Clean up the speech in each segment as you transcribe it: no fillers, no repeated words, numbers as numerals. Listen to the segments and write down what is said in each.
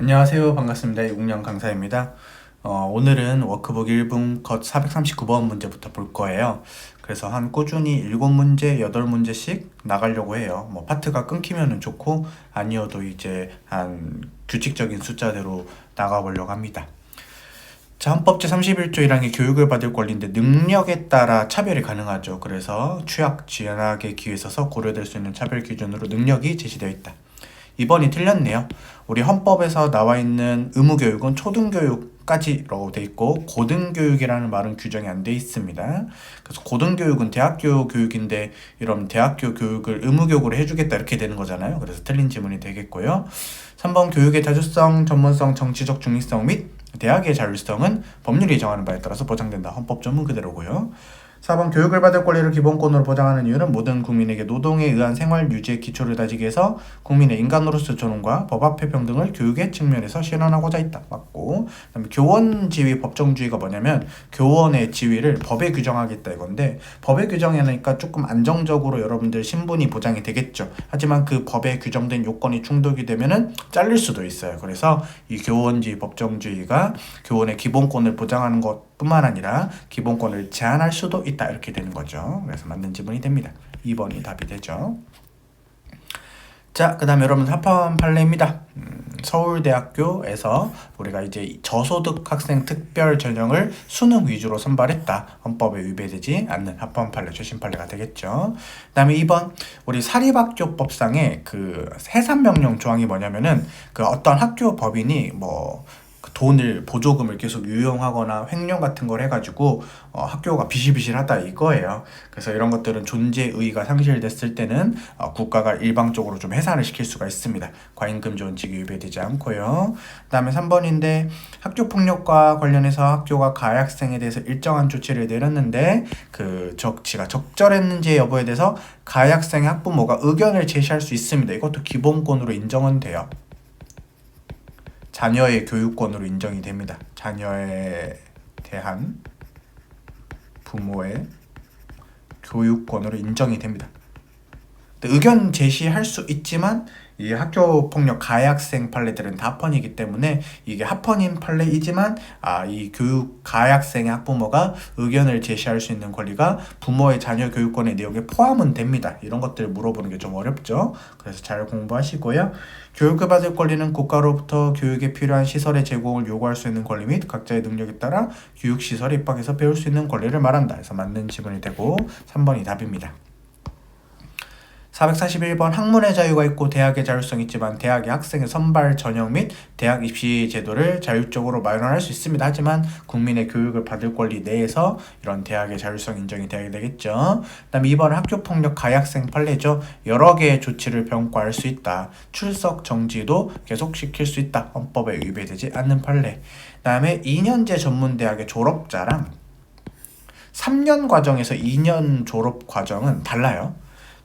안녕하세요. 반갑습니다. 이국영 강사입니다. 오늘은 워크북 1분 컷 439번 문제부터 볼 거예요. 그래서 한 꾸준히 7문제, 8문제씩 나가려고 해요. 뭐 파트가 끊기면 좋고 아니어도 이제 한 규칙적인 숫자대로 나가보려고 합니다. 자, 헌법 제31조 1항이 교육을 받을 권리인데 능력에 따라 차별이 가능하죠. 그래서 취약, 취약의 기회에 있어서 고려될 수 있는 차별 기준으로 능력이 제시되어 있다. 2번이 틀렸네요. 우리 헌법에서 나와 있는 의무교육은 초등교육까지라고 돼 있고 고등교육이라는 말은 규정이 안 돼 있습니다. 그래서 고등교육은 대학교 교육인데 이런 대학교 교육을 의무교육으로 해주겠다 이렇게 되는 거잖아요. 그래서 틀린 지문이 되겠고요. 3번 교육의 자주성, 전문성, 정치적 중립성 및 대학의 자율성은 법률이 정하는 바에 따라서 보장된다. 헌법 전문 그대로고요. 4번 교육을 받을 권리를 기본권으로 보장하는 이유는 모든 국민에게 노동에 의한 생활 유지의 기초를 다지기 위해서 국민의 인간으로서 존엄과 법 앞의 평등을 교육의 측면에서 실현하고자 있다. 맞고, 그다음에 교원 지위 법정주의가 뭐냐면 교원의 지위를 법에 규정하겠다 이건데 법에 규정하니까 조금 안정적으로 여러분들 신분이 보장이 되겠죠. 하지만 그 법에 규정된 요건이 충족이 되면은 잘릴 수도 있어요. 그래서 이 교원 지위 법정주의가 교원의 기본권을 보장하는 것 뿐만 아니라 기본권을 제한할 수도 있다 이렇게 되는 거죠. 그래서 맞는 지문이 됩니다. 2번이 답이 되죠. 자, 그 다음에 여러분 합헌 판례입니다. 서울대학교에서 우리가 이제 저소득 학생 특별 전형을 수능 위주로 선발했다. 헌법에 위배되지 않는 합헌 판례, 최신 판례가 되겠죠. 그 다음에 2번 우리 사립학교법상의 그 해산명령 조항이 뭐냐면은 그 어떤 학교 법인이 뭐 돈을 보조금을 계속 유용하거나 횡령 같은 걸 해가지고 학교가 비실비실하다 이거예요. 그래서 이런 것들은 존재의의가 상실됐을 때는 국가가 일방적으로 좀 해산을 시킬 수가 있습니다. 과잉금지 원칙이 위배되지 않고요. 그 다음에 3번인데 학교폭력과 관련해서 학교가 가해 학생에 대해서 일정한 조치를 내렸는데 그 적치가 적절했는지 여부에 대해서 가해 학생의 학부모가 의견을 제시할 수 있습니다. 이것도 기본권으로 인정은 돼요. 자녀의 교육권으로 인정이 됩니다. 자녀에 대한 부모의 교육권으로 인정이 됩니다. 의견 제시할 수 있지만 이 학교폭력 가해 학생 판례들은 다 합헌이기 때문에 이게 합헌인 판례이지만 이 교육 가해 학생의 학부모가 의견을 제시할 수 있는 권리가 부모의 자녀 교육권의 내용에 포함은 됩니다. 이런 것들을 물어보는 게 좀 어렵죠. 그래서 잘 공부하시고요. 교육을 받을 권리는 국가로부터 교육에 필요한 시설의 제공을 요구할 수 있는 권리 및 각자의 능력에 따라 교육시설에 입학해서 배울 수 있는 권리를 말한다. 그래서 맞는 지문이 되고 3번이 답입니다. 441번 학문의 자유가 있고 대학의 자율성이 있지만 대학의 학생의 선발 전형 및 대학 입시 제도를 자율적으로 마련할 수 있습니다. 하지만 국민의 교육을 받을 권리 내에서 이런 대학의 자율성 인정이 돼야 되겠죠. 그 다음에 2번은 학교폭력 가해 학생 판례죠. 여러 개의 조치를 병과할 수 있다. 출석 정지도 계속시킬 수 있다. 헌법에 위배되지 않는 판례. 그 다음에 2년제 전문대학의 졸업자랑 3년 과정에서 2년 졸업 과정은 달라요.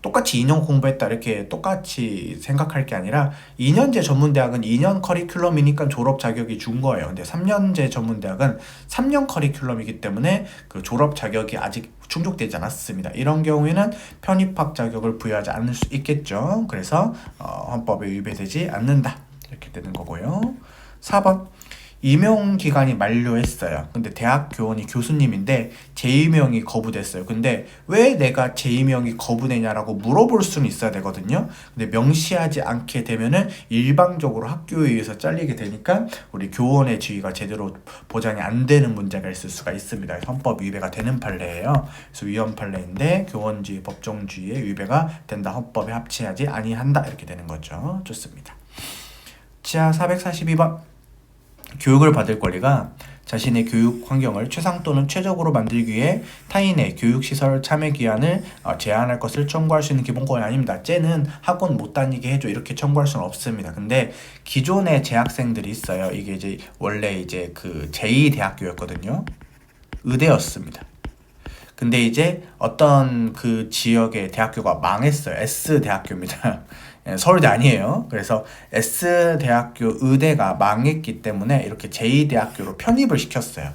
똑같이 2년 공부했다 이렇게 똑같이 생각할 게 아니라 2년제 전문대학은 2년 커리큘럼이니까 졸업 자격이 준 거예요. 근데 3년제 전문대학은 3년 커리큘럼이기 때문에 그 졸업 자격이 아직 충족되지 않았습니다. 이런 경우에는 편입학 자격을 부여하지 않을 수 있겠죠. 그래서 헌법에 위배되지 않는다 이렇게 되는 거고요. 4번 임용기간이 만료했어요. 근데 대학 교원이 교수님인데 재임용이 거부됐어요. 근데 왜 내가 재임용이 거부되냐라고 물어볼 수는 있어야 되거든요. 근데 명시하지 않게 되면은 일방적으로 학교에 의해서 잘리게 되니까 우리 교원의 지위가 제대로 보장이 안 되는 문제가 있을 수가 있습니다. 헌법 위배가 되는 판례예요. 그래서 위헌 판례인데 교원지위 법정주의에 위배가 된다. 헌법에 합치하지 아니한다. 이렇게 되는 거죠. 좋습니다. 자, 442번. 교육을 받을 권리가 자신의 교육 환경을 최상 또는 최적으로 만들기 위해 타인의 교육시설 참여 기한을 제한할 것을 청구할 수 있는 기본권이 아닙니다. 쟤는 학원 못 다니게 해줘 이렇게 청구할 수는 없습니다. 근데 기존의 재학생들이 있어요. 이게 이제 원래 이제 그 제2대학교였거든요. 의대였습니다. 근데 이제 어떤 그 지역의 대학교가 망했어요. S대학교입니다. 서울대 아니에요. 그래서 S대학교 의대가 망했기 때문에 이렇게 제2대학교로 편입을 시켰어요.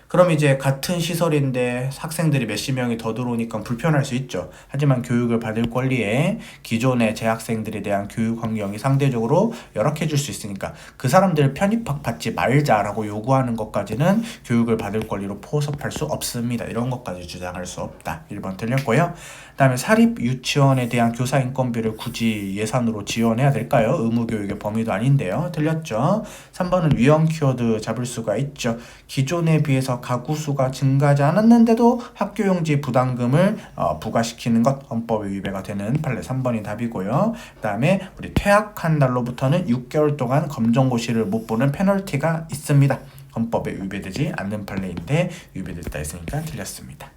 그럼 이제 같은 시설인데 학생들이 몇십 명이 더 들어오니까 불편할 수 있죠. 하지만 교육을 받을 권리에 기존의 재학생들에 대한 교육 환경이 상대적으로 열악해질 수 있으니까 그 사람들을 편입학 받지 말자라고 요구하는 것까지는 교육을 받을 권리로 포섭할 수 없습니다. 이런 것까지 주장할 수 없다. 1번 틀렸고요. 그다음에 사립 유치원에 대한 교사 인건비를 굳이 예산으로 지원해야 될까요? 의무교육의 범위도 아닌데요. 틀렸죠. 3번은 위험 키워드 잡을 수가 있죠. 기존에 비해서 가구 수가 증가하지 않았는데도 학교용지 부담금을 부과시키는 것 헌법에 위배가 되는 판례 3번이 답이고요. 그 다음에 우리 퇴학한 날로부터는 6개월 동안 검정고시를 못 보는 페널티가 있습니다. 헌법에 위배되지 않는 판례인데 위배됐다 했으니까 틀렸습니다.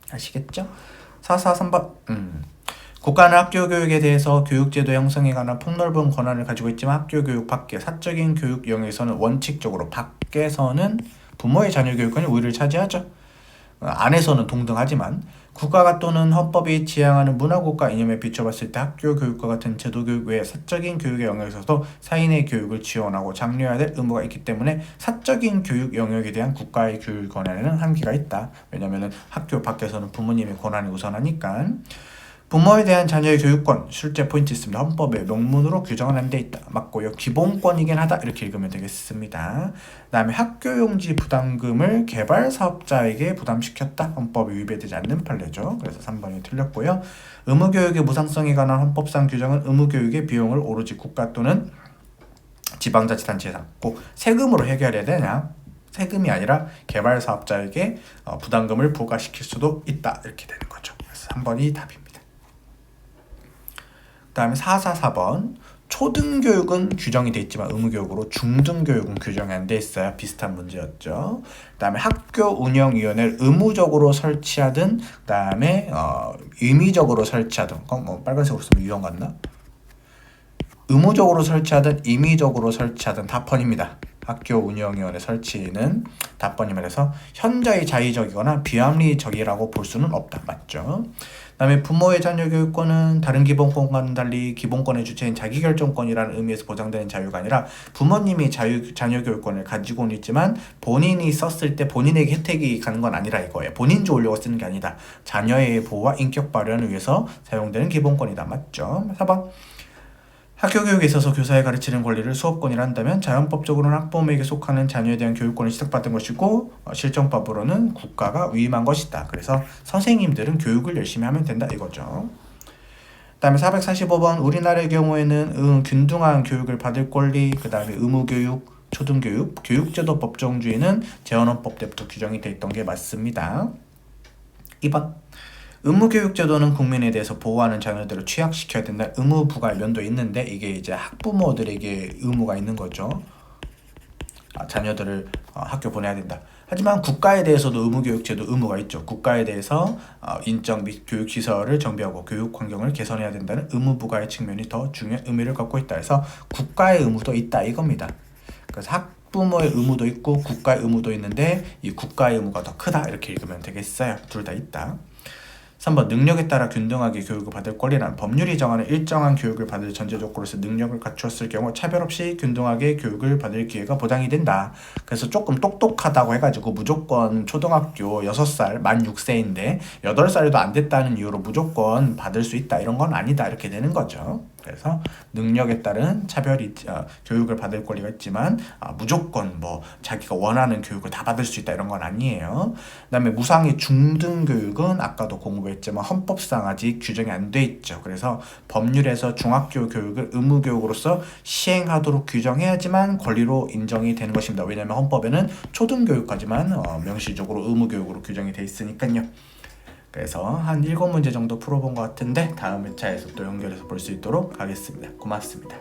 아시겠죠? 443번 국가는 학교 교육에 대해서 교육제도 형성에 관한 폭넓은 권한을 가지고 있지만 학교 교육 밖의 사적인 교육 영역에서는 원칙적으로 밖에서는 부모의 자녀 교육권이 우위를 차지하죠. 안에서는 동등하지만 국가가 또는 헌법이 지향하는 문화국가 이념에 비춰봤을 때 학교 교육과 같은 제도 교육 외에 사적인 교육의 영역에서도 사인의 교육을 지원하고 장려해야 될 의무가 있기 때문에 사적인 교육 영역에 대한 국가의 교육 권한에는 한계가 있다. 왜냐하면 학교 밖에서는 부모님의 권한이 우선하니까. 부모에 대한 자녀의 교육권, 실제 포인트 있습니다. 헌법에 명문으로 규정은 안 돼 있다. 맞고요. 기본권이긴 하다. 이렇게 읽으면 되겠습니다. 그 다음에 학교용지 부담금을 개발사업자에게 부담시켰다. 헌법에 위배되지 않는 판례죠. 그래서 3번이 틀렸고요. 의무교육의 무상성에 관한 헌법상 규정은 의무교육의 비용을 오로지 국가 또는 지방자치단체에서 꼭 세금으로 해결해야 되냐? 세금이 아니라 개발사업자에게 부담금을 부과시킬 수도 있다. 이렇게 되는 거죠. 그래서 3번이 답입니다. 그 다음에 444번 초등교육은 규정이 돼 있지만 의무교육으로 중등교육은 규정이 안 돼 있어요. 비슷한 문제였죠. 그 다음에 학교운영위원회를 의무적으로 설치하든 그 다음에 임의적으로 설치하든 빨간색으로 쓰면 유형 같나? 의무적으로 설치하든 임의적으로 설치하든 답번입니다. 학교운영위원회 설치는 답번이 말해서 현저히 자의적이거나 비합리적이라고 볼 수는 없다. 맞죠? 그 다음에 부모의 자녀 교육권은 다른 기본권과는 달리 기본권의 주체인 자기결정권이라는 의미에서 보장되는 자유가 아니라 부모님이 자녀 교육권을 가지고는 있지만 본인이 썼을 때 본인에게 혜택이 가는 건 아니라 이거예요. 본인 좋으려고 쓰는 게 아니다. 자녀의 보호와 인격 발현을 위해서 사용되는 기본권이다. 맞죠? 4번 학교 교육에 있어서 교사에 가르치는 권리를 수업권이라 한다면 자연법적으로는 학부모에게 속하는 자녀에 대한 교육권을 시작받은 것이고 실정법으로는 국가가 위임한 것이다. 그래서 선생님들은 교육을 열심히 하면 된다 이거죠. 그 다음에 445번 우리나라의 경우에는 균등한 교육을 받을 권리, 그 다음에 의무교육, 초등교육, 교육제도 법정주의는 재헌헌법 때부터 규정이 돼 있던 게 맞습니다. 2번 의무교육제도는 국민에 대해서 보호하는 자녀들을 취약시켜야 된다. 의무부가 면도 있는데 이게 이제 학부모들에게 의무가 있는 거죠. 자녀들을 학교 보내야 된다. 하지만 국가에 대해서도 의무교육제도 의무가 있죠. 국가에 대해서 인적 및 교육시설을 정비하고 교육 환경을 개선해야 된다는 의무부가의 측면이 더 중요한 의미를 갖고 있다. 해서 국가의 의무도 있다 이겁니다. 그래서 학부모의 의무도 있고 국가의 의무도 있는데 이 국가의 의무가 더 크다 이렇게 읽으면 되겠어요. 둘 다 있다. 3번 능력에 따라 균등하게 교육을 받을 권리란 법률이 정하는 일정한 교육을 받을 전제 조건으로서 능력을 갖추었을 경우 차별 없이 균등하게 교육을 받을 기회가 보장이 된다. 그래서 조금 똑똑하다고 해가지고 무조건 초등학교 6살 만 6세인데 8살도 안 됐다는 이유로 무조건 받을 수 있다 이런 건 아니다 이렇게 되는 거죠. 그래서 능력에 따른 차별이 교육을 받을 권리가 있지만 무조건 뭐 자기가 원하는 교육을 다 받을 수 있다 이런 건 아니에요. 그 다음에 무상의 중등교육은 아까도 공부했지만 헌법상 아직 규정이 안 돼 있죠. 그래서 법률에서 중학교 교육을 의무교육으로서 시행하도록 규정해야지만 권리로 인정이 되는 것입니다. 왜냐하면 헌법에는 초등교육까지만 명시적으로 의무교육으로 규정이 돼 있으니까요. 그래서 한 7문제 정도 풀어본 것 같은데 다음 회차에서 또 연결해서 볼 수 있도록 하겠습니다. 고맙습니다.